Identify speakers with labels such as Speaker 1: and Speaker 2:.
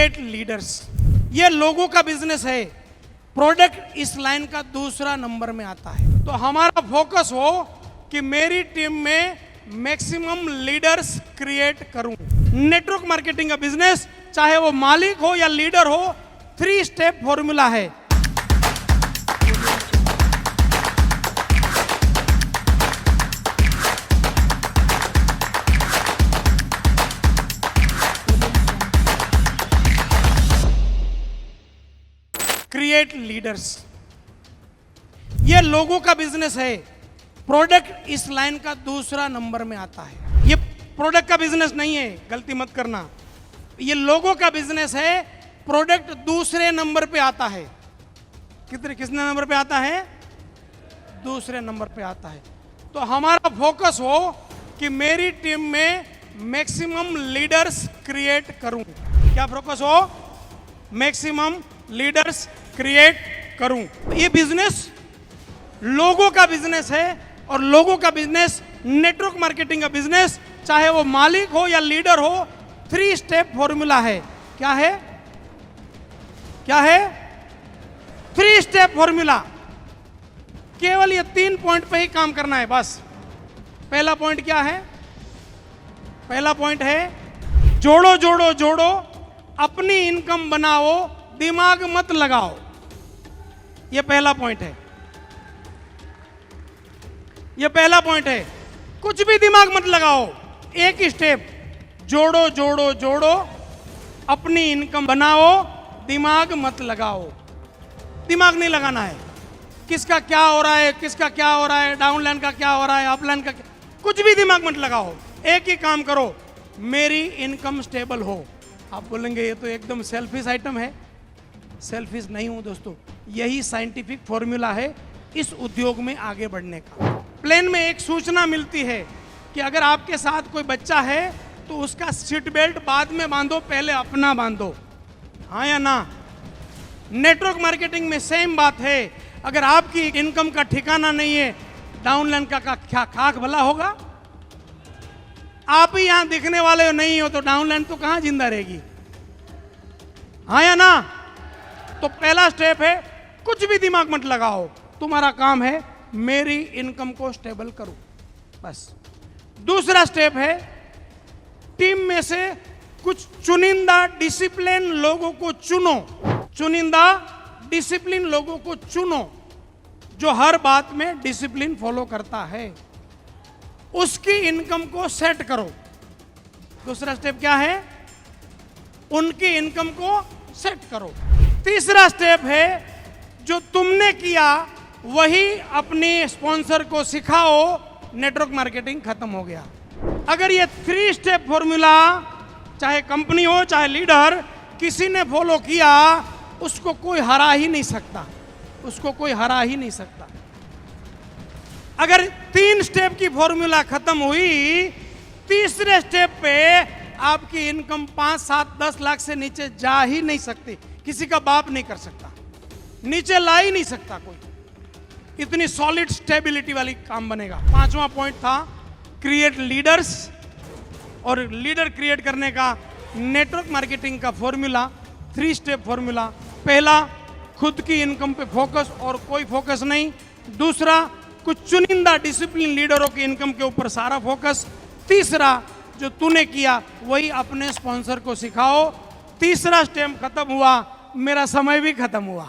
Speaker 1: Create leaders, ये लोगों का बिजनेस है। प्रोडक्ट इस लाइन का दूसरा नंबर में आता है। तो हमारा फोकस हो कि मेरी टीम में मैक्सिमम लीडर्स क्रिएट करूं। नेटवर्क मार्केटिंग का बिजनेस, चाहे वो मालिक हो या लीडर हो, 3 स्टेप फॉर्मूला है। क्रिएट लीडर्स, ये लोगों का बिजनेस है। प्रोडक्ट इस लाइन का दूसरा नंबर में आता है। ये प्रोडक्ट का बिजनेस नहीं है, गलती मत करना। ये लोगों का बिजनेस है। प्रोडक्ट दूसरे नंबर पे आता है। कितने नंबर पे आता है? दूसरे नंबर पे आता है। तो हमारा फोकस हो कि मेरी टीम में मैक्सिमम लीडर्स क्रिएट करूं। क्या फोकस हो? मैक्सिमम लीडर्स क्रिएट करूं। ये बिजनेस लोगों का बिजनेस है, और लोगों का बिजनेस, नेटवर्क मार्केटिंग का बिजनेस, चाहे वो मालिक हो या लीडर हो, 3 स्टेप फॉर्मूला है। क्या है? क्या है? 3 स्टेप फॉर्मूला। केवल ये 3 पॉइंट पे ही काम करना है बस। पहला पॉइंट क्या है? पहला पॉइंट है जोड़ो जोड़ो जोड़ो, अपनी इनकम बनाओ, दिमाग मत लगाओ। ये पहला पॉइंट है। ये पहला पॉइंट है। कुछ भी दिमाग मत लगाओ, एक ही स्टेप, जोड़ो जोड़ो जोड़ो, अपनी इनकम बनाओ, दिमाग मत लगाओ। दिमाग नहीं लगाना है। किसका क्या हो रहा है, किसका क्या हो रहा है, डाउनलाइन का क्या हो रहा है, अपलाइन का क्या, कुछ भी दिमाग मत लगाओ। एक ही काम करो, मेरी इनकम स्टेबल हो। आप बोलेंगे ये तो एकदम सेल्फिश आइटम है। सेल्फिश नहीं हूं दोस्तों, यही साइंटिफिक फॉर्मूला है इस उद्योग में आगे बढ़ने का। प्लेन में एक सूचना मिलती है कि अगर आपके साथ कोई बच्चा है तो उसका सीट बेल्ट बाद में बांधो, पहले अपना बांधो। हाँ या ना? नेटवर्क मार्केटिंग में सेम बात है। अगर आपकी इनकम का ठिकाना नहीं है, डाउनलाइन का क्या खाक भला होगा? आप ही यहां दिखने वाले हो नहीं हो तो डाउनलाइन तो कहां जिंदा रहेगी? हाँ या ना? तो पहला स्टेप है, कुछ भी दिमाग मत लगाओ, तुम्हारा काम है मेरी इनकम को स्टेबल करो, बस। दूसरा स्टेप है, टीम में से कुछ चुनिंदा डिसिप्लिन लोगों को चुनो। चुनिंदा डिसिप्लिन लोगों को चुनो जो हर बात में डिसिप्लिन फॉलो करता है। उसकी इनकम को सेट करो। दूसरा स्टेप क्या है? उनकी इनकम को सेट करो। तीसरा स्टेप है, जो तुमने किया वही अपने स्पॉन्सर को सिखाओ, नेटवर्क मार्केटिंग खत्म हो गया। अगर ये 3 स्टेप फॉर्मूला चाहे कंपनी हो चाहे लीडर, किसी ने फॉलो किया, उसको कोई हरा ही नहीं सकता। उसको कोई हरा ही नहीं सकता। अगर 3 स्टेप की फॉर्मूला खत्म हुई, तीसरे स्टेप पे आपकी इनकम 5, 7, 10 लाख से नीचे जा ही नहीं सकती। किसी का बाप नहीं कर सकता, नीचे ला ही नहीं सकता कोई। इतनी सॉलिड स्टेबिलिटी वाली काम बनेगा। 5वां पॉइंट था क्रिएट लीडर्स, और लीडर क्रिएट करने का नेटवर्क मार्केटिंग का फॉर्मूला, 3 स्टेप फॉर्मूला। पहला, खुद की इनकम पे फोकस और कोई फोकस नहीं। दूसरा, कुछ चुनिंदा डिसिप्लिन लीडरों की इनकम के ऊपर सारा फोकस। तीसरा, जो तूने किया वही अपने स्पॉन्सर को सिखाओ। तीसरा स्टेप खत्म हुआ, मेरा समय भी खत्म हुआ।